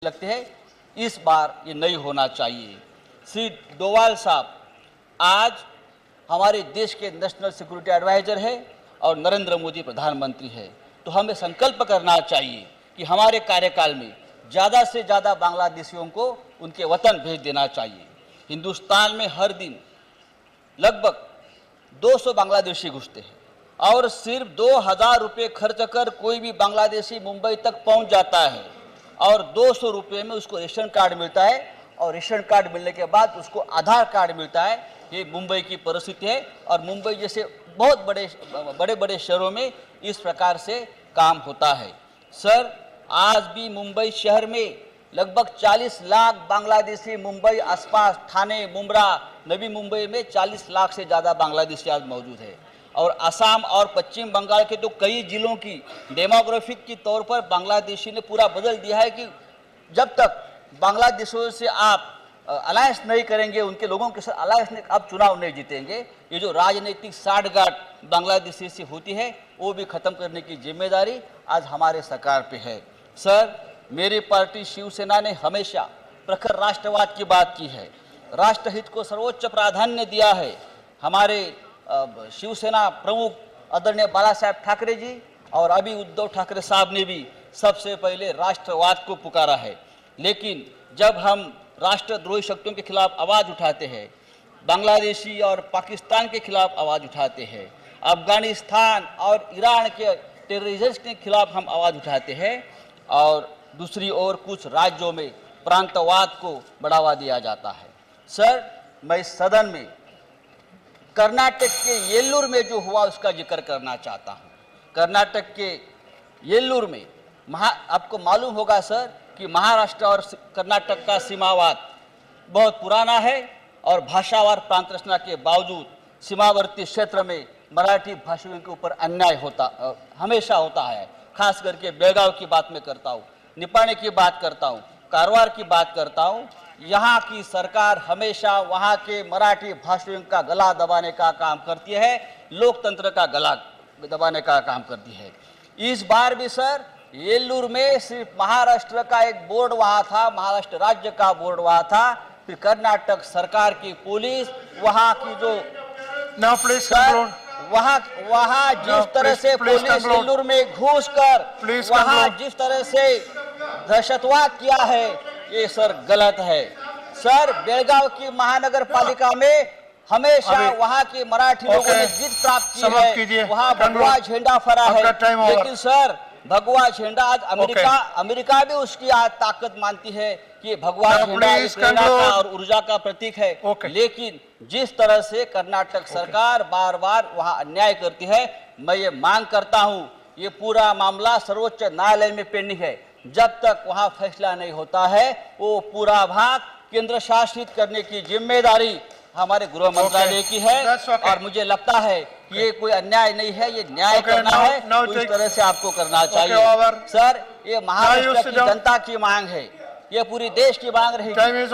लगते हैं इस बार ये नहीं होना चाहिए। श्री डोवाल साहब आज हमारे देश के नेशनल सिक्योरिटी एडवाइजर है और नरेंद्र मोदी प्रधानमंत्री है, तो हमें संकल्प करना चाहिए कि हमारे कार्यकाल में ज़्यादा से ज़्यादा बांग्लादेशियों को उनके वतन भेज देना चाहिए। हिंदुस्तान में हर दिन लगभग 200 बांग्लादेशी घुसते हैं और सिर्फ 2000 रुपये खर्च कर कोई भी बांग्लादेशी मुंबई तक पहुंच जाता है और 200 रुपये में उसको रेशन कार्ड मिलता है और रेशन कार्ड मिलने के बाद उसको आधार कार्ड मिलता है। ये मुंबई की परिस्थिति है और मुंबई जैसे बहुत बड़े शहरों में इस प्रकार से काम होता है। सर, आज भी मुंबई शहर में लगभग 40 लाख बांग्लादेशी मुंबई आसपास ठाणे, मुंब्रा, नवी मुंबई में 40 लाख से ज़्यादा बांग्लादेशी आज मौजूद है और असम और पश्चिम बंगाल के तो कई जिलों की डेमोग्राफिक के तौर पर बांग्लादेशी ने पूरा बदल दिया है कि जब तक बांग्लादेशियों से आप अलायंस नहीं करेंगे, उनके लोगों के साथ अलायंस नहीं, आप चुनाव नहीं जीतेंगे। ये जो राजनीतिक साठगांठ बांग्लादेशी से होती है वो भी खत्म करने की जिम्मेदारी आज हमारे सरकार पे है। सर, मेरी पार्टी शिवसेना ने हमेशा प्रखर राष्ट्रवाद की बात की है, राष्ट्रहित को सर्वोच्च प्राधान्य दिया है। हमारे शिवसेना प्रमुख आदरणीय बाला साहेब ठाकरे जी और अभी उद्धव ठाकरे साहब ने भी सबसे पहले राष्ट्रवाद को पुकारा है, लेकिन जब हम राष्ट्रद्रोही शक्तियों के खिलाफ आवाज़ उठाते हैं, बांग्लादेशी और पाकिस्तान के खिलाफ आवाज़ उठाते हैं, अफगानिस्तान और ईरान के टेररिस्ट के खिलाफ हम आवाज़ उठाते हैं और दूसरी ओर कुछ राज्यों में प्रांतवाद को बढ़ावा दिया जाता है। सर, मैं सदन में कर्नाटक के येल्लूर में जो हुआ उसका जिक्र करना चाहता हूँ। कर्नाटक के येल्लूर में आपको मालूम होगा सर कि महाराष्ट्र और कर्नाटक का सीमावाद बहुत पुराना है और भाषावार प्रांत रचना के बावजूद सीमावर्ती क्षेत्र में मराठी भाषियों के ऊपर अन्याय हमेशा होता है। खास करके बेळगाव की बात मैं करता हूँ, निपाणी की बात करता हूँ, कारवार की बात करता हूँ। यहाँ की सरकार हमेशा वहाँ के मराठी भाषियों का गला दबाने का काम करती है, लोकतंत्र का गला दबाने का काम करती है। इस बार भी सर येल्लूर में सिर्फ महाराष्ट्र का एक बोर्ड वहाँ था, महाराष्ट्र राज्य का बोर्ड वहाँ था, फिर कर्नाटक सरकार की पुलिस वहाँ की जो वहाँ जिस तरह से पुलिस येल्लूर में घुसकर वहाँ जिस तरह से दहशतवाद किया है, ये सर गलत है। सर, बेळगाव की महानगर पालिका में हमेशा वहाँ के मराठी लोगों ने जीत प्राप्त की है, वहाँ भगवा झंडा फहरा है, लेकिन सर भगवा झंडा आज अमेरिका भी उसकी आज ताकत मानती है कि भगवा झंडा प्रेरणा का और ऊर्जा का प्रतीक है। लेकिन जिस तरह से कर्नाटक सरकार बार बार वहाँ अन्याय करती है, मैं ये मांग करता हूँ ये पूरा मामला सर्वोच्च न्यायालय में पेंडिंग है। जब तक वहाँ फैसला नहीं होता है वो पूरा भाग केंद्र शासित करने की जिम्मेदारी हमारे गृह मंत्रालय की है और मुझे लगता है कि ये कोई अन्याय नहीं है, ये न्याय करना है, तो इस तरह से आपको करना चाहिए। सर, ये महाराष्ट्र की जनता की मांग है, ये पूरी देश की मांग रहेगी।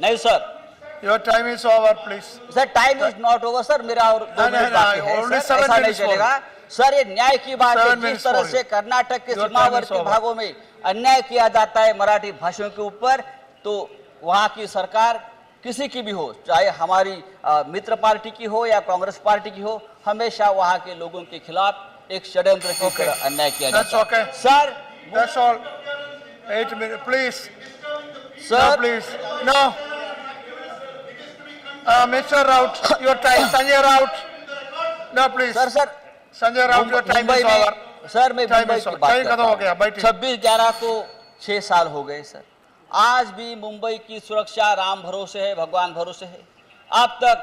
नहीं sir, Your time is over, please. Sir, time is not over sir, मेरा और 2 मिनट बाकी है सर, ऐसा नहीं चलेगा सर। ये न्याय की बात है, जिस तरह से कर्नाटक के सीमावर्ती भागों में अन्याय किया जाता है मराठी भाषियों के ऊपर, तो वहाँ की सरकार किसी की भी हो, चाहे हमारी मित्र पार्टी की हो या कांग्रेस पार्टी की हो, हमेशा वहाँ के लोगों के खिलाफ एक षड्यंत्र की तरह अन्याय किया जाता है। Sir, that's all. 8 minutes, please. Sir, no, please. No. Mr. Raut, your time. Sanjay Raut. No, please. Sir, Sanjay Raut, your time is over. Sir, मैं मुंबई की बात करता हूँ। 26/11 को 6 साल हो गए सर। आज भी मुंबई की सुरक्षा राम भरोसे है, भगवान भरोसे है। अब तक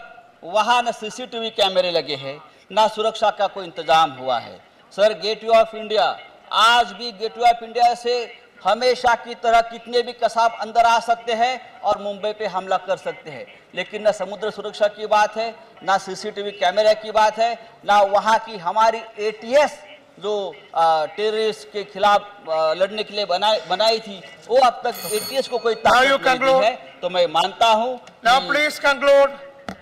वहाँ न सीसीटीवी कैमरे लगे हैं, ना सुरक्षा का कोई इंतजाम हुआ है। सर, गेटवे ऑफ इंडिया, आज भी गेटवे ऑफ इंडिया से हमेशा की तरह कितने भी कसाब अंदर आ सकते हैं और मुंबई पे हमला कर सकते हैं, लेकिन न समुद्र सुरक्षा की बात है, ना सीसीटीवी कैमरे की बात है, ना वहाँ की हमारी ATS जो टेररिस्ट के खिलाफ लड़ने के लिए बनाई थी, वो अब तक ATS को कोई ताकत नहीं दी है। तो मैं मानता हूँ। Now please conclude.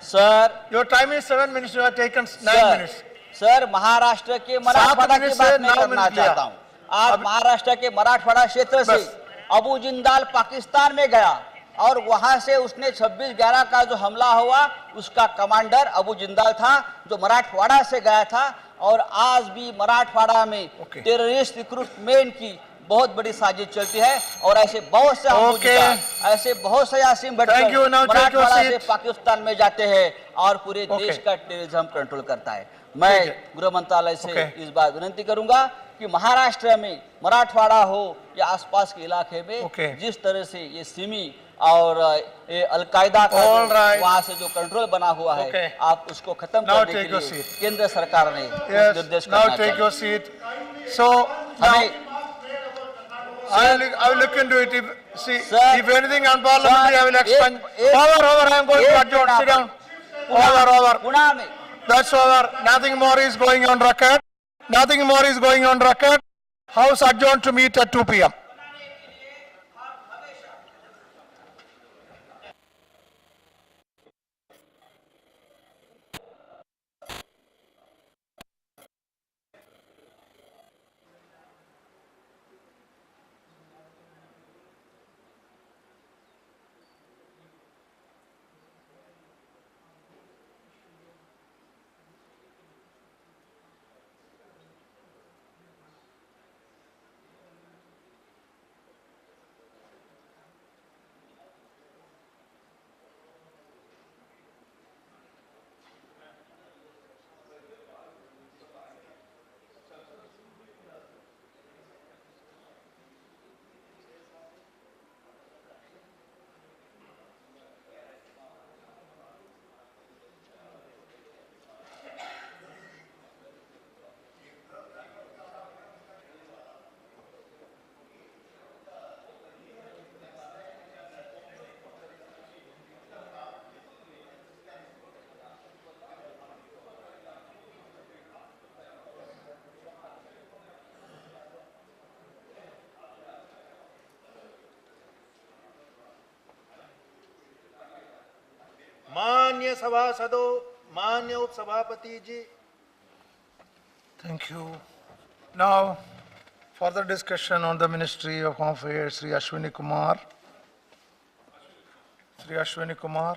Sir, your time is 7 minutes. You have taken 9 minutes. Sir, Maharashtra के मराठवाड़ा की बात मैं करना चाहता हूँ। आज महाराष्ट्र के मराठवाड़ा क्षेत्र से अबू जिंदाल पाकिस्तान में गया और वहां से उसने 26/11 का जो हमला हुआ उसका कमांडर अबू जिंदाल था, जो मराठवाड़ा से गया था। और आज भी मराठवाड़ा में टेररिस्ट रिक्रूटमेंट की बहुत बड़ी साजिश चलती है और ऐसे बहुत से ऐसे बहुत से आसिम भटकर मराठवाड़ा से पाकिस्तान में जाते हैं और पूरे देश का टेररिज्म कंट्रोल करता है। मैं गृह मंत्रालय से इस बात विनती करूंगा कि महाराष्ट्र में मराठवाड़ा हो या आसपास के इलाके में जिस तरह से ये सिमी और ये अलकायदा का वहां से जो कंट्रोल बना हुआ है आप उसको खत्म करने के लिए केंद्र सरकार ने निर्देश करना चाहिए। I will look into it. If anything unparliamentary, I will explain. Over. I am going to adjourn. Sit down. Over. That's over. Nothing more is going on record. Nothing more is going on record. House adjourned to meet at 2 p.m. मान्य सभासदों, मान्य उपसभापति जी। Thank you. Now, further discussion on the Ministry of Home Affairs, Sri Ashwini Kumar. Sri Ashwini Kumar.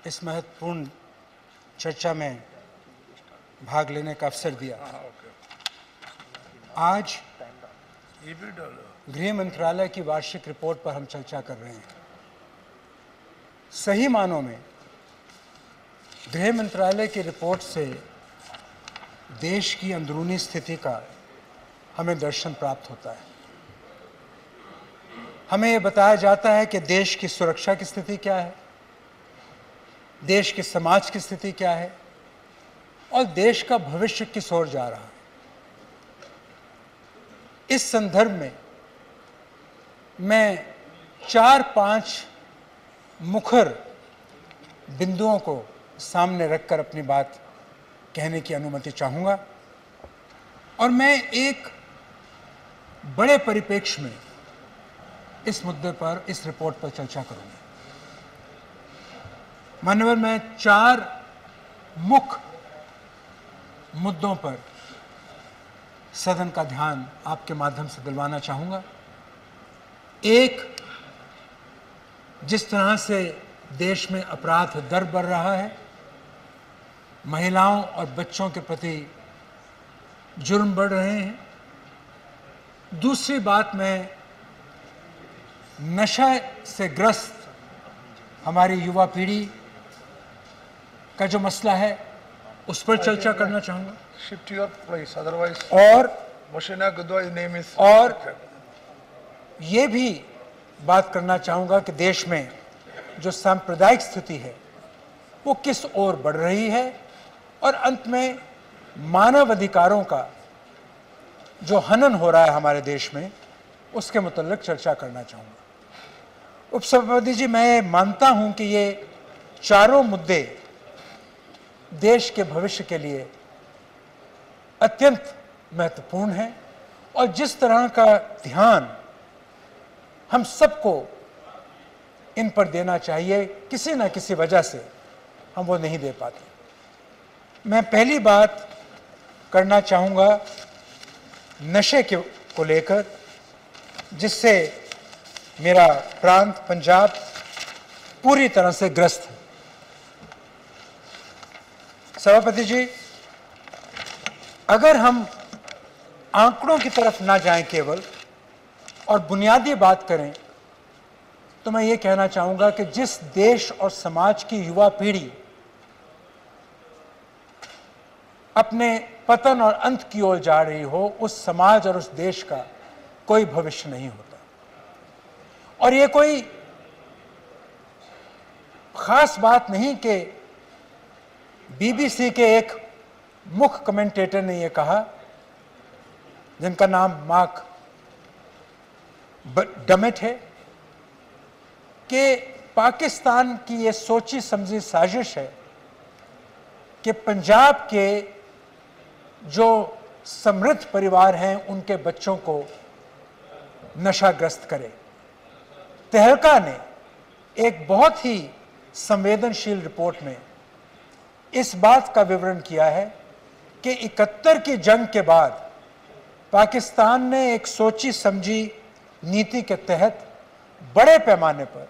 इस महत्वपूर्ण चर्चा में भाग लेने का अवसर दिया। आज गृह मंत्रालय की वार्षिक रिपोर्ट पर हम चर्चा कर रहे हैं। सही मानों में गृह मंत्रालय की रिपोर्ट से देश की अंदरूनी स्थिति का हमें दर्शन प्राप्त होता है। हमें ये बताया जाता है कि देश की सुरक्षा की स्थिति क्या है, देश के समाज की स्थिति क्या है और देश का भविष्य किस ओर जा रहा है। इस संदर्भ में मैं 4-5 मुखर बिंदुओं को सामने रखकर अपनी बात कहने की अनुमति चाहूँगा और मैं एक बड़े परिप्रेक्ष्य में इस मुद्दे पर, इस रिपोर्ट पर चर्चा करूँगा। माननीय, मैं 4 मुख्य मुद्दों पर सदन का ध्यान आपके माध्यम से दिलवाना चाहूँगा। एक, जिस तरह से देश में अपराध दर बढ़ रहा है, महिलाओं और बच्चों के प्रति जुर्म बढ़ रहे हैं। दूसरी बात, मैं नशा से ग्रस्त हमारी युवा पीढ़ी का जो मसला है उस पर चर्चा करना चाहूँगा। Shift your place, otherwise. और Moshina Gudwai's name is. और ये भी बात करना चाहूँगा कि देश में जो सांप्रदायिक स्थिति है वो किस ओर बढ़ रही है और अंत में मानव अधिकारों का जो हनन हो रहा है हमारे देश में उसके मुतल्लिक चर्चा करना चाहूँगा। उपसभापति जी, मैं मानता हूँ कि ये चारों मुद्दे देश के भविष्य के लिए अत्यंत महत्वपूर्ण है और जिस तरह का ध्यान हम सबको इन पर देना चाहिए, किसी न किसी वजह से हम वो नहीं दे पाते। मैं पहली बात करना चाहूँगा नशे को लेकर, जिससे मेरा प्रांत पंजाब पूरी तरह से ग्रस्त है। सभापति जी, अगर हम आंकड़ों की तरफ ना जाएं केवल और बुनियादी बात करें, तो मैं ये कहना चाहूँगा कि जिस देश और समाज की युवा पीढ़ी अपने पतन और अंत की ओर जा रही हो, उस समाज और उस देश का कोई भविष्य नहीं होता। और ये कोई खास बात नहीं कि बीबीसी के एक मुख्य कमेंटेटर ने यह कहा, जिनका नाम मार्क डमेट है, कि पाकिस्तान की यह सोची समझी साजिश है कि पंजाब के जो समृद्ध परिवार हैं उनके बच्चों को नशाग्रस्त करे। तहलका ने एक बहुत ही संवेदनशील रिपोर्ट में इस बात का विवरण किया है कि 71 की जंग के बाद पाकिस्तान ने एक सोची समझी नीति के तहत बड़े पैमाने पर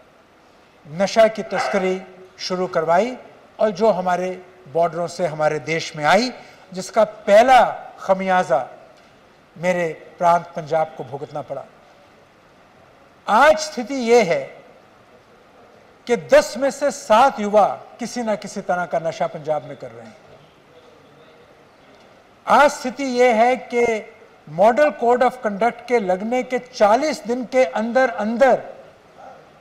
नशा की तस्करी शुरू करवाई और जो हमारे बॉर्डरों से हमारे देश में आई, जिसका पहला खमियाजा मेरे प्रांत पंजाब को भुगतना पड़ा। आज स्थिति यह है कि 10 में से 7 युवा किसी न किसी तरह का नशा पंजाब में कर रहे हैं। आज स्थिति यह है कि मॉडल कोड ऑफ कंडक्ट के लगने के 40 दिन के अंदर अंदर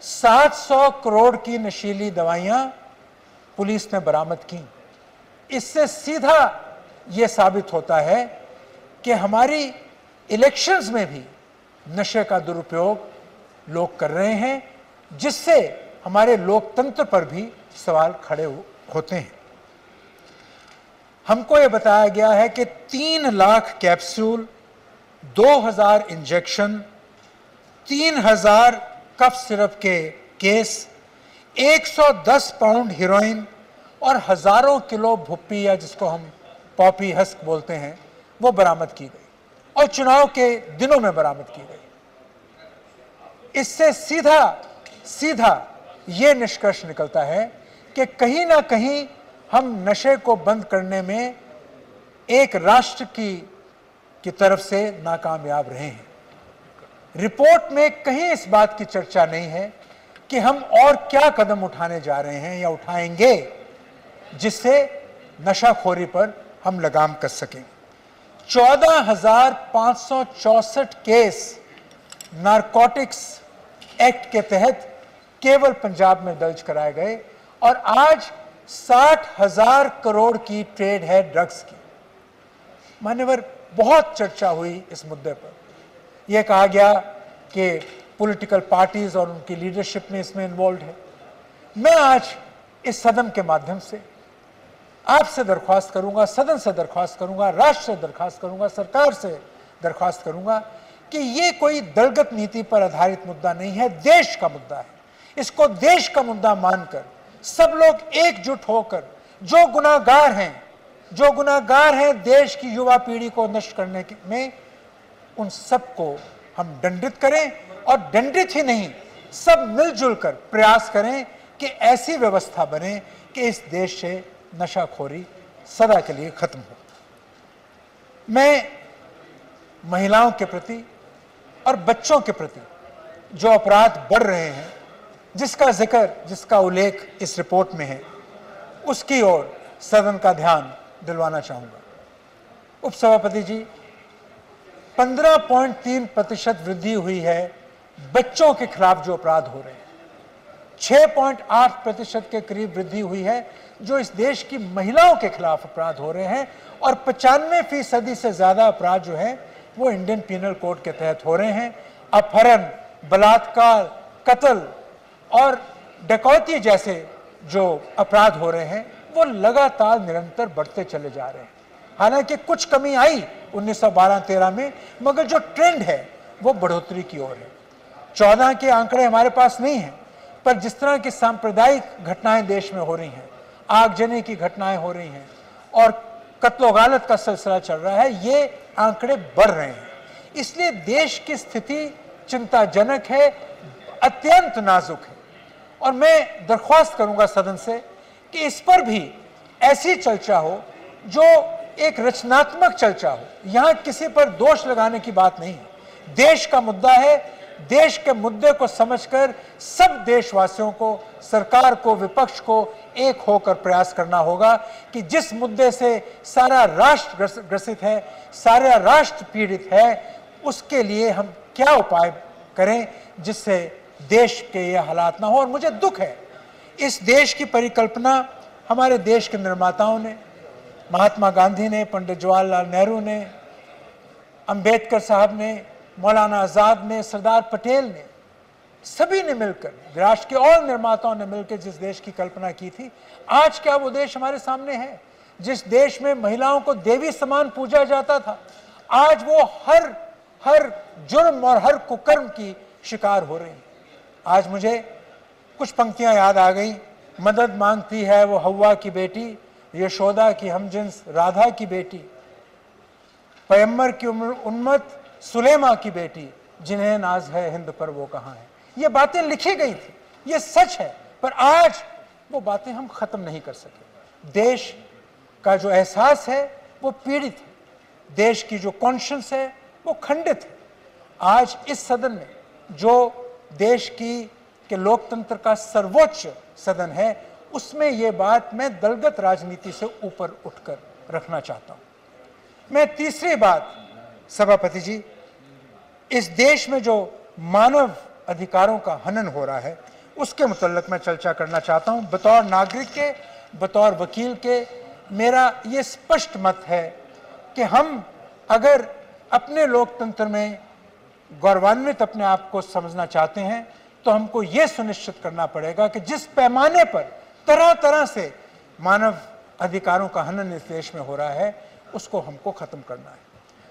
700 करोड़ की नशीली दवाइयां पुलिस ने बरामद की। इससे सीधा यह साबित होता है कि हमारी इलेक्शंस में भी नशे का दुरुपयोग लोग कर रहे हैं, जिससे हमारे लोकतंत्र पर भी सवाल खड़े होते हैं। हमको यह बताया गया है कि 3 lakh capsule, 2000 injection, 3000 cough syrup के केस, 110 पाउंड हीरोइन और हजारों किलो भुप्पी, या जिसको हम पॉपी हस्क बोलते हैं, वो बरामद की गई और चुनाव के दिनों में बरामद की गई। इससे सीधा ये निष्कर्ष निकलता है कि कहीं ना कहीं हम नशे को बंद करने में एक राष्ट्र की तरफ से नाकामयाब रहे हैं। रिपोर्ट में कहीं इस बात की चर्चा नहीं है कि हम और क्या कदम उठाने जा रहे हैं या उठाएंगे जिससे नशाखोरी पर हम लगाम कस सकें। 14,564 केस नारकोटिक्स एक्ट के तहत केवल पंजाब में दर्ज कराए गए और आज 60,000 करोड़ की ट्रेड है ड्रग्स की। मान्यवर, बहुत चर्चा हुई इस मुद्दे पर। यह कहा गया कि पॉलिटिकल पार्टीज और उनकी लीडरशिप में इसमें इन्वॉल्व है। मैं आज इस सदन के माध्यम से आपसे दरख्वास्त करूंगा, सदन से दरख्वास्त करूंगा, राष्ट्र से दरख्वास्त करूंगा, सरकार से दरख्वास्त करूंगा कि ये कोई दलगत नीति पर आधारित मुद्दा नहीं है, देश का मुद्दा है। इसको देश का मुद्दा मानकर सब लोग एकजुट होकर जो गुनाहगार हैं देश की युवा पीढ़ी को नष्ट करने में, उन सबको हम दंडित करें और दंडित ही नहीं, सब मिलजुल कर प्रयास करें कि ऐसी व्यवस्था बने कि इस देश से नशाखोरी सदा के लिए खत्म हो। मैं महिलाओं के प्रति और बच्चों के प्रति जो अपराध बढ़ रहे हैं, जिसका उल्लेख इस रिपोर्ट में है, उसकी ओर सदन का ध्यान दिलवाना चाहूंगा। उपसभापति जी, 15.3% वृद्धि हुई है बच्चों के खिलाफ जो अपराध हो रहे हैं। 6.8% के करीब वृद्धि हुई है जो इस देश की महिलाओं के खिलाफ अपराध हो रहे हैं और 95% से ज्यादा अपराध जो है वो इंडियन पीनल कोड के तहत हो रहे हैं। अपहरण, बलात्कार, कत्ल और डकैती जैसे जो अपराध हो रहे हैं वो लगातार निरंतर बढ़ते चले जा रहे हैं। हालांकि कुछ कमी आई 1912-13 में, मगर जो ट्रेंड है वो बढ़ोतरी की ओर है। 14 के आंकड़े हमारे पास नहीं हैं, पर जिस तरह की सांप्रदायिक घटनाएं देश में हो रही हैं, आगजनी की घटनाएं हो रही हैं और कत्लो-गालत का सिलसिला चल रहा है, ये आंकड़े बढ़ रहे हैं। इसलिए देश की स्थिति चिंताजनक है, अत्यंत नाजुक है। और मैं दरख्वास्त करूंगा सदन से कि इस पर भी ऐसी चर्चा हो जो एक रचनात्मक चर्चा हो। यहां किसी पर दोष लगाने की बात नहीं है, देश का मुद्दा है। देश के मुद्दे को समझकर सब देशवासियों को, सरकार को, विपक्ष को एक होकर प्रयास करना होगा कि जिस मुद्दे से सारा राष्ट्र ग्रसित है, सारा राष्ट्र पीड़ित है, उसके लिए हम क्या उपाय करें जिससे देश के ये हालात ना हो। और मुझे दुख है, इस देश की परिकल्पना हमारे देश के निर्माताओं ने, महात्मा गांधी ने, पंडित जवाहरलाल नेहरू ने, अंबेडकर साहब ने, मौलाना आज़ाद ने, सरदार पटेल ने, सभी ने मिलकर, राष्ट्र के और निर्माताओं ने मिलकर जिस देश की कल्पना की थी, आज क्या वो देश हमारे सामने है? जिस देश में महिलाओं को देवी समान पूजा जाता था, आज वो हर जुर्म और हर कुकर्म की शिकार हो रही है। आज मुझे कुछ पंक्तियां याद आ गई। मदद मांगती है वो हव्वा की बेटी, यशोदा की हमजिन्स राधा की बेटी, पैगंबर की उम्मत सुलेमा की बेटी, जिन्हें नाज है हिंद पर वो कहाँ है। ये बातें लिखी गई थी, ये सच है, पर आज वो बातें हम खत्म नहीं कर सके। देश का जो एहसास है वो पीड़ित है, देश की जो कॉन्शियंस है वो खंडित है। आज इस सदन में, जो देश के लोकतंत्र का सर्वोच्च सदन है, उसमें ये बात मैं दलगत राजनीति से ऊपर उठकर रखना चाहता हूं। मैं तीसरी बात, सभापति जी, इस देश में जो मानव अधिकारों का हनन हो रहा है उसके मुतल्लिक मैं चर्चा करना चाहता हूं। बतौर नागरिक के, बतौर वकील के, मेरा ये स्पष्ट मत है कि हम अगर अपने लोकतंत्र में गौरवान्वित अपने आप को समझना चाहते हैं तो हमको ये सुनिश्चित करना पड़ेगा कि जिस पैमाने पर तरह तरह से मानव अधिकारों का हनन इस देश में हो रहा है उसको हमको खत्म करना है।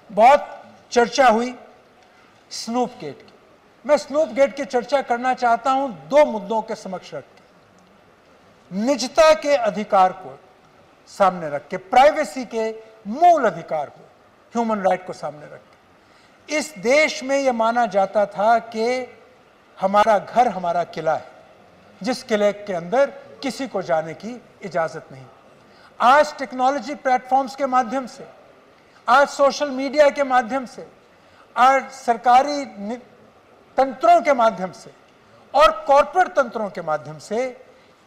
बहुत चर्चा हुई स्नूप गेट की। मैं स्नूप गेट की चर्चा करना चाहता हूं दो मुद्दों के समक्ष रख के। निजता के अधिकार को सामने रख के, प्राइवेसी के मूल अधिकार को, ह्यूमन राइट को सामने रख के। इस देश में यह माना जाता था कि हमारा घर हमारा किला है, जिस किले के अंदर किसी को जाने की इजाजत नहीं। आज टेक्नोलॉजी प्लेटफॉर्म्स के माध्यम से, आज सोशल मीडिया के माध्यम से, आज सरकारी तंत्रों के माध्यम से और कॉर्पोरेट तंत्रों के माध्यम से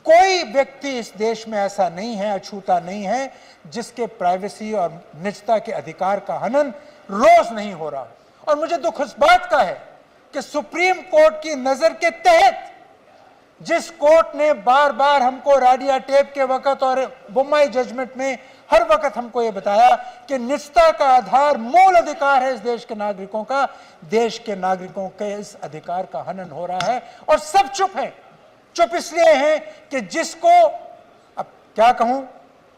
कोई व्यक्ति इस देश में ऐसा नहीं है, अछूता नहीं है, जिसके प्राइवेसी और निजता के अधिकार का हनन रोज नहीं हो रहा। और मुझे दुख इस बात का है कि सुप्रीम कोर्ट की नजर के तहत, जिस कोर्ट ने बार बार हमको राडिया टेप के वक्त और बुम्बई जजमेंट में हर वक्त हमको ये बताया कि निजता का आधार मूल अधिकार है इस देश के नागरिकों का, देश के नागरिकों के इस अधिकार का हनन हो रहा है और सब चुप हैं। चुप इसलिए हैं कि जिसको, अब क्या कहूं,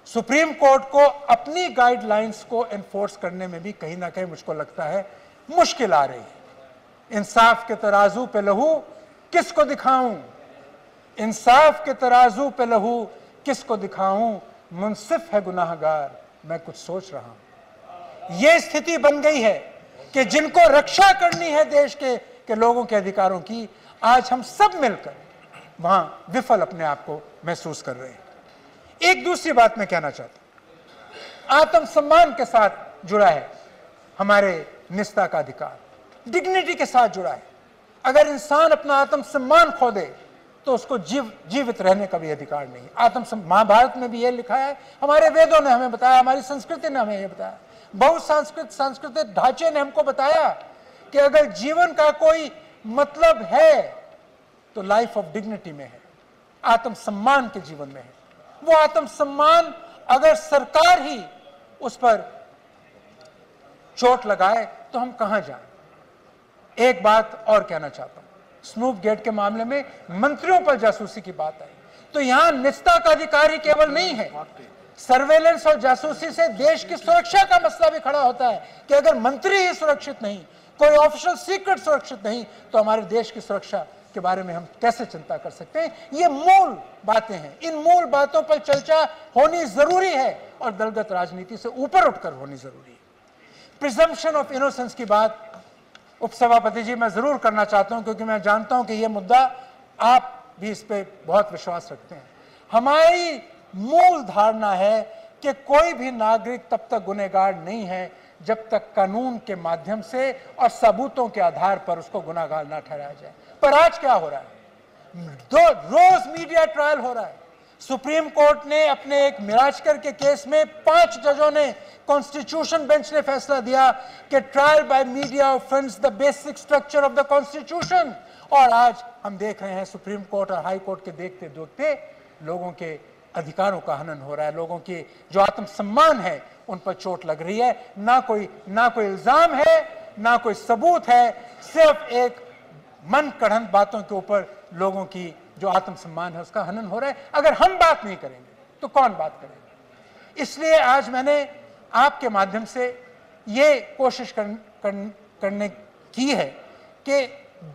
सुप्रीम कोर्ट को अपनी गाइडलाइंस को एनफोर्स करने में भी कहीं ना कहीं मुझको लगता है मुश्किल आ रही है। इंसाफ के तराजू पे लहू किसको दिखाऊं, इंसाफ के तराजू पे लहू किसको दिखाऊं, मुंसिफ है गुनाहगार मैं कुछ सोच रहा हूं। यह स्थिति बन गई है कि जिनको रक्षा करनी है देश के लोगों के अधिकारों की, आज हम सब मिलकर वहां विफल अपने आप को महसूस कर रहे हैं। एक दूसरी बात मैं कहना चाहता हूं, आत्मसम्मान के साथ जुड़ा है हमारे निजता का अधिकार, डिग्निटी के साथ जुड़ा है। अगर इंसान अपना आत्मसम्मान खो दे तो उसको जीवित रहने का भी अधिकार नहीं। महाभारत में भी ये लिखा है, हमारे वेदों ने हमें बताया, हमारी संस्कृति ने हमें ये बताया, सांस्कृतिक ढांचे ने हमको बताया कि अगर जीवन का कोई मतलब है तो लाइफ ऑफ डिग्निटी में है, आत्मसम्मान के जीवन में है। वो आत्मसम्मान अगर सरकार ही उस पर चोट लगाए तो हम कहां जाएं। एक बात और कहना चाहता हूं, स्नूप गेट के मामले में मंत्रियों पर जासूसी की बात आई तो यहां निजता का अधिकार ही केवल नहीं है, सर्वेलेंस और जासूसी से देश की सुरक्षा का मसला भी खड़ा होता है कि अगर मंत्री ही सुरक्षित नहीं, कोई ऑफिशियल सीक्रेट सुरक्षित नहीं, तो हमारे देश की सुरक्षा उसके बारे में हम कैसे चिंता कर सकते हैं? ये मूल बातें हैं। इन मूल बातों पर चर्चा होनी जरूरी है और दलगत राजनीति से ऊपर उठकर होनी जरूरी है। प्रिजम्पशन ऑफ इनोसेंस की बात उपसभापति जी मैं जरूर करना चाहता हूं, क्योंकि मैं जानता हूं कि यह मुद्दा आप भी इस पे बहुत विश्वास रखते हैं। हमारी मूल धारणा है कि कोई भी नागरिक तब तक गुनहगार नहीं है जब तक कानून के माध्यम से और सबूतों के आधार पर उसको गुनहगार ना ठहराया जाए। पर आज क्या हो रहा है? रोज मीडिया ट्रायल हो रहा है। सुप्रीम कोर्ट ने अपने एक मिराजकर के केस में 5 जजों ने, कॉन्स्टिट्यूशन बेंच ने फैसला दिया कि trial by media offence the basic structure of the constitution. और आज हम देख रहे हैं सुप्रीम कोर्ट और हाई कोर्ट के देखते देखते लोगों के अधिकारों का हनन हो रहा है, लोगों की जो आत्मसम्मान है उन पर चोट लग रही है। ना कोई इल्जाम है, ना कोई सबूत है, सिर्फ एक मन गढ़ंत बातों के ऊपर लोगों की जो आत्मसम्मान है उसका हनन हो रहा है। अगर हम बात नहीं करेंगे तो कौन बात करेगा? इसलिए आज मैंने आपके माध्यम से ये कोशिश करने की है कि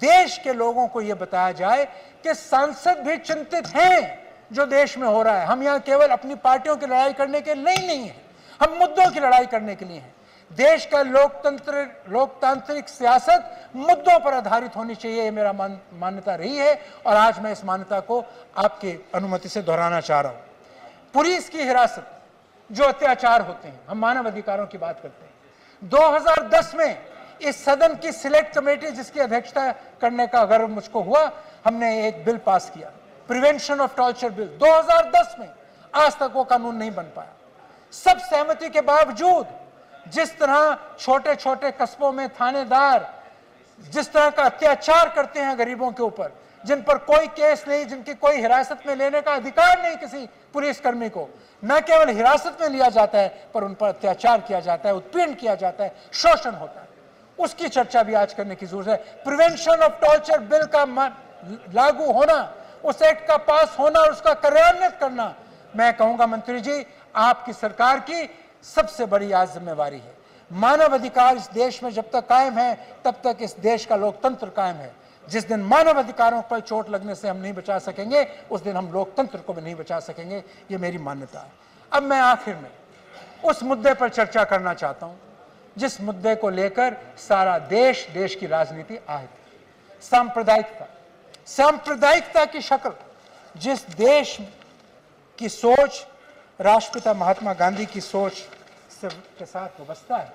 देश के लोगों को ये बताया जाए कि सांसद भी चिंतित हैं जो देश में हो रहा है। हम यहाँ केवल अपनी पार्टियों की लड़ाई करने के लिए नहीं है, हम मुद्दों की लड़ाई करने के लिए हैं। देश का लोकतांत्रिक सियासत मुद्दों पर आधारित होनी चाहिए, ये मेरा मान्यता रही है और आज मैं इस मान्यता को आपकी अनुमति से दोहराना चाह रहा हूं। पुलिस की हिरासत, जो अत्याचार होते हैं, हम मानव अधिकारों की बात करते हैं। 2010 में इस सदन की सिलेक्ट कमेटी जिसकी अध्यक्षता करने का गर्व मुझको हुआ, हमने एक बिल पास किया, प्रिवेंशन ऑफ टॉर्चर बिल। 2010 में आज तक वो कानून नहीं बन पाया। सब सहमति के बावजूद जिस तरह छोटे छोटे कस्बों में थानेदार जिस तरह का अत्याचार करते हैं गरीबों के ऊपर, जिन पर कोई केस नहीं, जिनकी कोई हिरासत में लेने का अधिकार नहीं किसी पुलिसकर्मी को, न केवल हिरासत में लिया जाता है पर उन पर अत्याचार किया जाता है, उत्पीड़न किया जाता है, शोषण होता है, उसकी चर्चा भी आज करने की जरूरत है। प्रिवेंशन ऑफ टॉर्चर बिल का लागू होना, उस एक्ट का पास होना और उसका कार्यान्वित करना, मैं कहूंगा मंत्री जी आपकी सरकार की सबसे बड़ी आज जिम्मेवारी है। मानव अधिकार इस देश में जब तक कायम है तब तक इस देश का लोकतंत्र कायम है। जिस दिन मानव अधिकारों पर चोट लगने से हम नहीं बचा सकेंगे उस दिन हम लोकतंत्र को भी नहीं बचा सकेंगे, ये मेरी मान्यता है। अब मैं आखिर में उस मुद्दे पर चर्चा करना चाहता हूं जिस मुद्दे को लेकर सारा देश की राजनीति आए थी, सांप्रदायिकता की शक्ल। जिस देश की सोच राष्ट्रपिता महात्मा गांधी की सोच के साथ वाबस्ता है,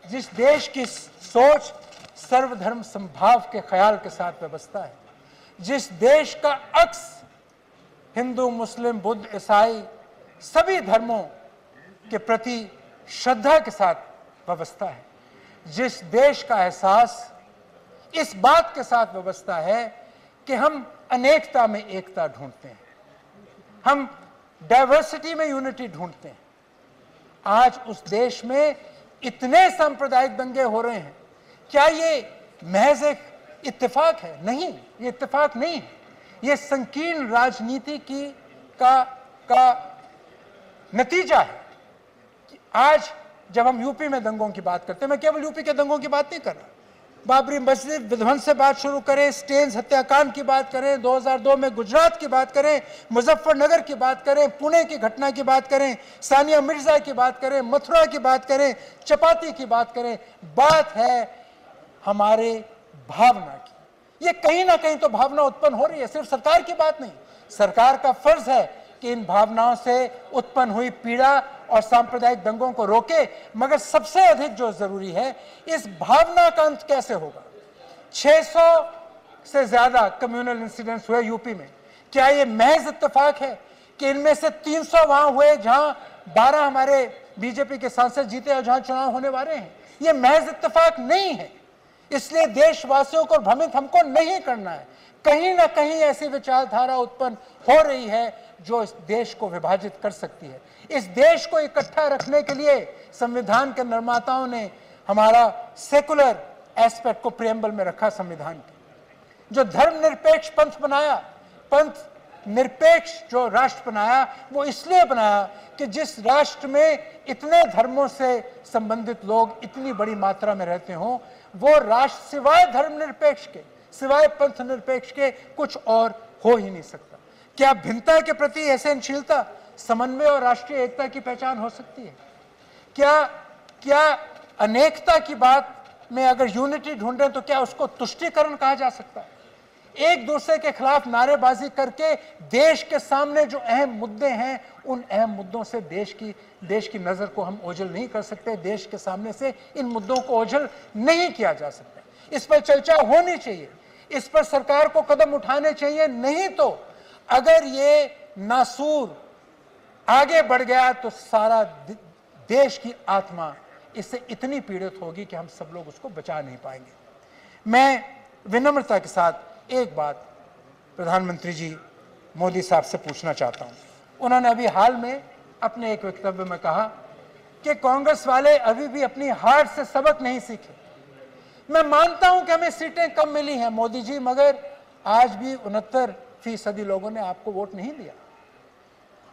जिस देश की सोच सर्वधर्म संभाव के ख्याल के साथ वाबस्ता है, जिस देश का अक्स हिंदू, मुस्लिम, बुद्ध, ईसाई सभी धर्मों के प्रति श्रद्धा के साथ वाबस्ता है, जिस देश का एहसास इस बात के साथ वाबस्ता है कि हम अनेकता में एकता ढूंढते हैं, हम डाइवर्सिटी में यूनिटी ढूंढते हैं। आज उस देश में इतने सांप्रदायिक दंगे हो रहे हैं, क्या ये महज एक इत्तेफाक है? नहीं, ये इत्तेफाक नहीं है, ये संकीर्ण राजनीति का नतीजा है। आज जब हम यूपी में दंगों की बात करते हैं, मैं केवल यूपी के दंगों की बात नहीं कर रहा, बाबरी मस्जिद विध्वंस से बात शुरू करें, स्टेन्स हत्याकांड की बात करें, 2002 में गुजरात की बात करें, मुजफ्फरनगर की बात करें, पुणे की घटना की बात करें, सानिया मिर्जा की बात करें, मथुरा की बात करें, चपाती की बात करें, बात है हमारे भावना की। ये कहीं ना कहीं तो भावना उत्पन्न हो रही है, सिर्फ सरकार की बात नहीं। सरकार का फर्ज है कि इन भावनाओं से उत्पन्न हुई पीड़ा और सांप्रदायिक दंगों को रोके, मगर सबसे अधिक जो जरूरी है, इस भावना का अंत कैसे होगा। 600 से ज्यादा कम्युनल इंसिडेंट्स हुए यूपी में। क्या ये महज इत्तेफाक है कि इनमें से 300 वहां हुए जहां 12 हमारे बीजेपी के सांसद जीते और जहां चुनाव होने वाले हैं? ये महज इत्तेफाक नहीं है। इसलिए देशवासियों को भ्रमित हमको नहीं करना है। कहीं ना कहीं ऐसी विचारधारा उत्पन्न हो रही है जो इस देश को विभाजित कर सकती है। इस देश को इकट्ठा रखने के लिए संविधान के निर्माताओं ने हमारा सेकुलर एस्पेक्ट को प्रियम्बल में रखा। संविधान के जो धर्मनिरपेक्ष पंथ बनाया, पंथ निरपेक्ष जो राष्ट्र बनाया, वो इसलिए बनाया कि जिस राष्ट्र में इतने धर्मों से संबंधित लोग इतनी बड़ी मात्रा में रहते हों, वो राष्ट्र सिवाय धर्मनिरपेक्ष के सिवाय पंथ निरपेक्ष के कुछ और हो ही नहीं सकता। क्या भिन्नता के प्रति सहनशीलता समन्वय और राष्ट्रीय एकता की पहचान हो सकती है? क्या अनेकता की बात में अगर यूनिटी ढूंढें तो क्या उसको तुष्टीकरण कहा जा सकता है? एक दूसरे के खिलाफ नारेबाजी करके देश के सामने जो अहम मुद्दे हैं, उन अहम मुद्दों से देश की नजर को हम ओझल नहीं कर सकते। देश के सामने से इन मुद्दों को ओझल नहीं किया जा सकता। इस पर चर्चा होनी चाहिए, इस पर सरकार को कदम उठाने चाहिए। नहीं तो अगर ये नासूर आगे बढ़ गया तो सारा देश की आत्मा इससे इतनी पीड़ित होगी कि हम सब लोग उसको बचा नहीं पाएंगे। मैं विनम्रता के साथ एक बात प्रधानमंत्री जी मोदी साहब से पूछना चाहता हूं। उन्होंने अभी हाल में अपने एक वक्तव्य में कहा कि कांग्रेस वाले अभी भी अपनी हार से सबक नहीं सीखे। मैं मानता हूं कि हमें सीटें कम मिली हैं मोदी जी, मगर आज भी 69% लोगों ने आपको वोट नहीं दिया।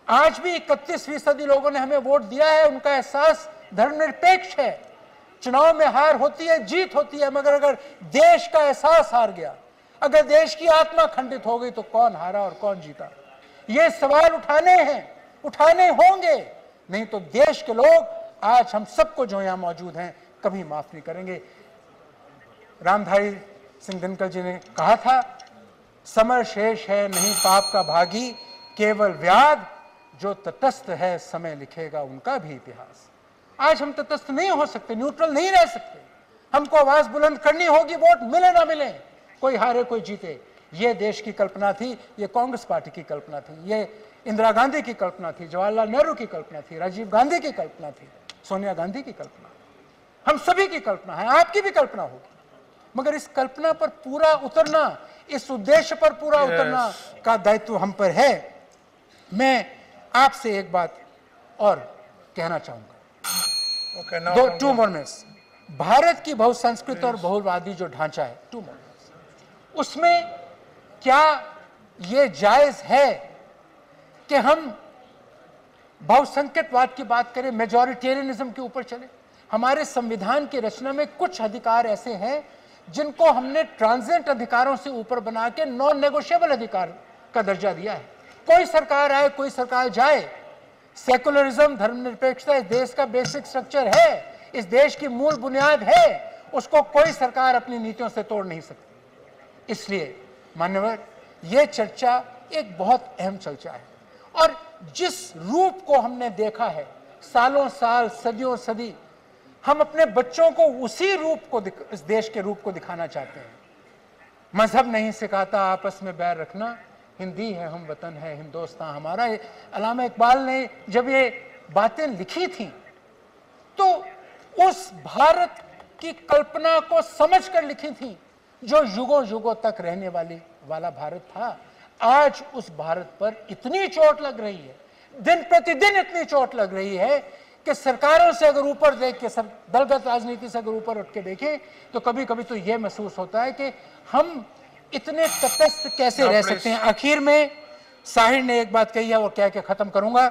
आज भी 31% लोगों ने हमें वोट दिया है। उनका एहसास धर्मनिरपेक्ष है। चुनाव में हार होती है, जीत होती है, मगर अगर देश का एहसास हार गया, अगर देश की आत्मा खंडित हो गई तो कौन हारा और कौन जीता? ये सवाल उठाने हैं, उठाने होंगे, नहीं तो देश के लोग आज हम सबको जो यहां मौजूद हैं कभी माफ नहीं करेंगे। रामधारी सिंह दिनकर जी ने कहा था, समर शेष है नहीं पाप का भागी, केवल व्याध जो तटस्थ है समय लिखेगा उनका भी इतिहास। आज हम तटस्थ नहीं हो सकते, न्यूट्रल नहीं रह सकते। हमको आवाज बुलंद करनी होगी, वोट मिले ना मिले, कोई हारे कोई जीते। ये देश की कल्पना थी, ये कांग्रेस पार्टी की कल्पना थी, ये इंदिरा गांधी की कल्पना थी, जवाहरलाल नेहरू की कल्पना थी, राजीव गांधी की कल्पना थी, सोनिया गांधी की कल्पना, हम सभी की कल्पना है, आपकी भी कल्पना होगी। मगर इस कल्पना पर पूरा उतरना, इस उद्देश्य पर पूरा उतरना का दायित्व हम पर है। मैं आपसे एक बात और कहना चाहूंगा, टू मोर मिनट्स। भारत की बहुसंस्कृत और बहुवादी जो ढांचा है, 2 मोर मिनट्स, उसमें क्या यह जायज है कि हम बहुसंख्यकवाद की बात करें, मेजॉरिटेरियनिज्म के ऊपर चले? हमारे संविधान की रचना में कुछ अधिकार ऐसे हैं जिनको हमने ट्रांजिएंट अधिकारों से ऊपर बना के नॉन नेगोशिएबल अधिकार का दर्जा दिया है। कोई सरकार आए, कोई सरकार जाए, सेकुलरिज्म, धर्मनिरपेक्षता इस देश का बेसिक स्ट्रक्चर है, इस देश की मूल बुनियाद है, उसको कोई सरकार अपनी नीतियों से तोड़ नहीं सकती। इसलिए मान्यवर, यह चर्चा एक बहुत अहम चर्चा है और जिस रूप को हमने देखा है सालों साल, सदियों सदी, हम अपने बच्चों को उसी रूप को, इस देश के रूप को दिखाना चाहते हैं। मजहब नहीं सिखाता आपस में बैर रखना, हिंदी है हम वतन है हिंदुस्तान हमारा। अल्लामा इकबाल ने जब ये बातें लिखी थी तो उस भारत की कल्पना को समझकर लिखी थी जो युगों युगों तक रहने वाला भारत था। आज उस भारत पर इतनी चोट लग रही है, दिन प्रतिदिन इतनी चोट लग रही है कि सरकारों से अगर ऊपर देख के, दलगत राजनीति से अगर ऊपर उठ के देखें तो कभी कभी तो यह महसूस होता है कि हम इतने तटस्थ कैसे रह सकते हैं। आखिर में साहिर ने एक बात कही है और कह के खत्म करूंगा,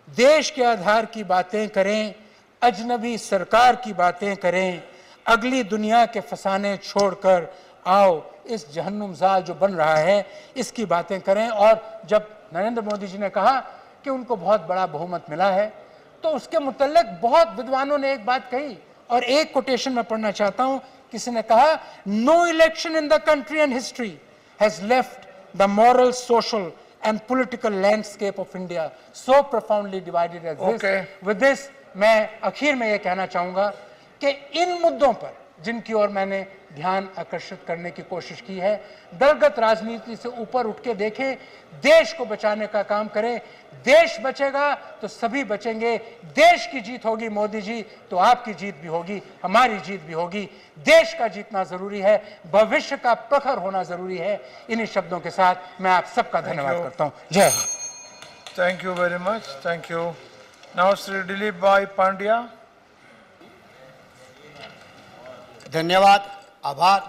देश के आधार की बातें करें, अजनबी सरकार की बातें करें, अगली दुनिया के फसाने छोड़कर आओ इस जहन्नुमज़ाल जो बन रहा है इसकी बातें करें। और जब नरेंद्र मोदी जी ने कहा कि उनको बहुत बड़ा बहुमत मिला है तो उसके मुतल्लिक बहुत विद्वानों ने एक बात कही और एक कोटेशन में पढ़ना चाहता हूं। किसी ने कहा, no election in the country and history has left the moral, social and political landscape of India so profoundly divided as this. With this मैं आखिर में यह कहना चाहूंगा कि इन मुद्दों पर जिनकी ओर मैंने ध्यान आकर्षित करने की कोशिश की है, दलगत राजनीति से ऊपर उठ के देखें, देश को बचाने का काम करें। देश बचेगा तो सभी बचेंगे। देश की जीत होगी मोदी जी तो आपकी जीत भी होगी, हमारी जीत भी होगी। देश का जीतना जरूरी है, भविष्य का प्रखर होना जरूरी है। इन्हीं शब्दों के साथ मैं आप सबका धन्यवाद करता हूं। जय Hind. Thank you very much. Thank you. Now Shri Dilip भाई पांड्या। धन्यवाद, आभार।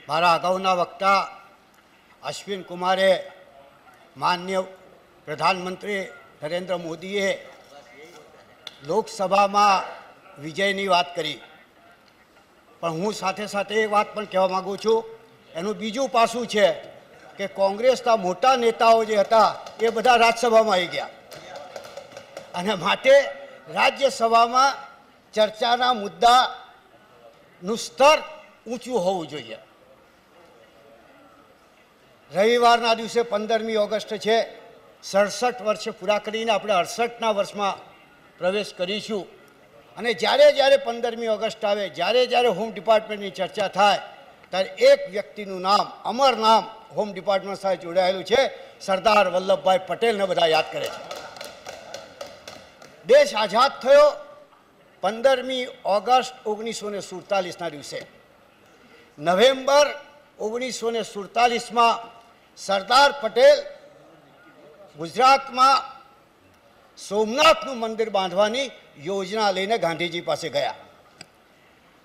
मारा अगाउना वक्ता अश्विन कुमारे माननीय प्रधानमंत्री नरेंद्र मोदीए લોકસભામાં વિજયની વાત કરી પણ હું સાથે સાથે એ વાત પણ કહેવા માગું છું, એનું બીજું પાસું છે કે કોંગ્રેસના મોટા નેતાઓ જે હતા એ બધા રાજ્યસભામાં આવી ગયા, અને માટે રાજ્યસભામાં ચર્ચાના મુદ્દાનું સ્તર ઊંચું હોવું જોઈએ. રવિવારના દિવસે 15મી ઓગસ્ટ છે, 67 વર્ષ પૂરા કરીને આપણે 68ના વર્ષમાં પ્રવેશ કરીશું. અને જ્યારે જ્યારે 15મી ઓગસ્ટ આવે, જ્યારે જ્યારે હોમ ડિપાર્ટમેન્ટની ચર્ચા થાય, ત્યારે એક વ્યક્તિનું નામ, અમર નામ હોમ ડિપાર્ટમેન્ટ સાથે જોડાયેલું છે, સરદાર વલ્લભભાઈ પટેલને બધા યાદ કરે છે. દેશ આઝાદ થયો 15મી ઓગસ્ટ 1947ના દિવસે. નવેમ્બર 1947માં સરદાર પટેલ ગુજરાતમાં સોમનાથનું મંદિર બાંધવાની યોજના લઈને ગાંધીજી પાસે ગયા.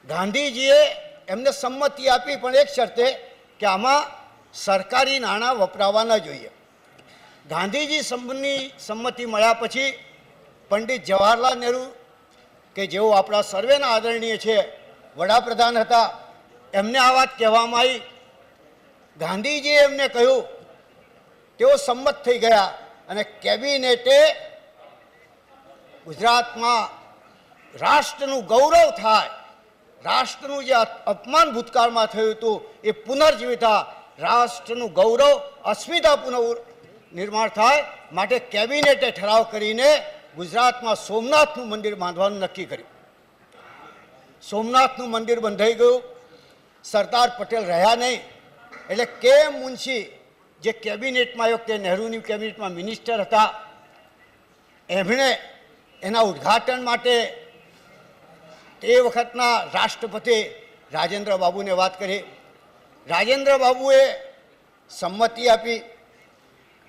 ગાંધીજીએ એમને સંમતિ આપી, પણ એક શરતે કે આમાં સરકારી નાણાં વપરાવા ન જોઈએ. ગાંધીજી સંમતિ મળ્યા પછી પંડિત જવાહરલાલ નહેરુ, કે જેઓ આપણા સર્વેના આદરણીય છે, વડાપ્રધાન હતા, એમને આ વાત કહેવામાં આવી. ગાંધીજીએ એમને કહ્યું, તેઓ સંમત થઈ ગયા અને કેબિનેટે ગુજરાતમાં રાષ્ટ્રનું ગૌરવ થાય, રાષ્ટ્રનું જે અપમાન ભૂતકાળમાં થયું હતું એ પુનર્જીવિત થાય, રાષ્ટ્રનું ગૌરવ અસ્મિતા પુનઃ નિર્માણ થાય, માટે કેબિનેટે ઠરાવ કરીને ગુજરાતમાં સોમનાથનું મંદિર બાંધવાનું નક્કી કર્યું. સોમનાથનું મંદિર બંધાઈ ગયું. સરદાર પટેલ રહ્યા નહીં, એટલે કે મુનશી જે કેબિનેટમાં એ વખતે નહેરુની કેબિનેટમાં મિનિસ્ટર હતા, એમણે એના ઉદ્ઘાટન માટે તે વખતના રાષ્ટ્રપતિ રાજેન્દ્ર બાબુને વાત કરી. રાજેન્દ્ર બાબુએ સંમતિ આપી.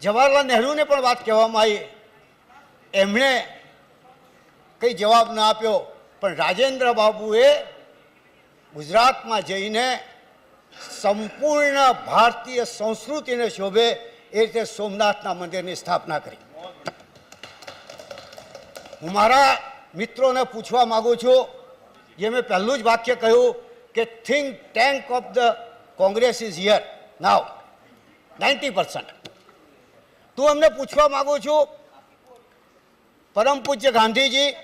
જવાહરલાલ નહેરુને પણ વાત કહેવામાં આવી, એમણે કંઈ જવાબ ન આપ્યો. પણ રાજેન્દ્ર બાબુએ ગુજરાતમાં જઈને સંપૂર્ણ ભારતીય સંસ્કૃતિને શોભે એ રીતે સોમનાથના મંદિરની સ્થાપના કરી. હું મારા મિત્રોને પૂછવા માગું છું, જે મેં પહેલું જ વાક્ય કહ્યું કે think tank of the Congress is here now 90%. તો અમને પૂછવા માગું છું, પરમ પૂજ્ય ગાંધીજી,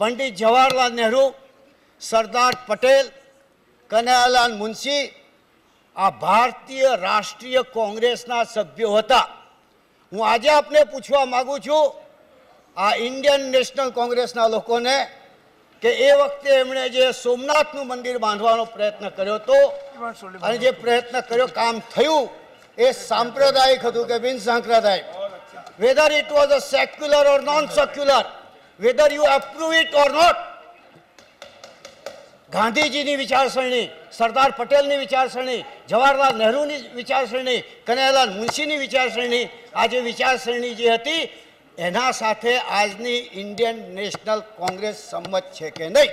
પંડિત જવાહરલાલ નહેરુ, સરદાર પટેલ, કનૈયાલાલ મુનશી આ ભારતીય રાષ્ટ્રીય કોંગ્રેસના સભ્યો હતા. હું આજે આપને પૂછવા માગું છું, આ ઇન્ડિયન નેશનલ કોંગ્રેસના લોકોને, કે એ વખતે એમણે જે સોમનાથનું મંદિર બાંધવાનો પ્રયત્ન કર્યો હતો, અને જે પ્રયત્ન કર્યો કામ થયું, એ સાંપ્રદાયિક હતું કે બિન સાંપ્રદાયિક, whether it was a secular or non-secular, whether you approve it or not, ગાંધીજીની વિચારસરણી, સરદાર પટેલની વિચારસરણી, જવાહરલાલ નહેરુની વિચારસરણી, કનૈયાલાલ મુનશીની વિચારસરણી, આ જે વિચારસરણી જે હતી એના સાથે આજની ઇન્ડિયન નેશનલ કોંગ્રેસ સંમત છે કે નહીં?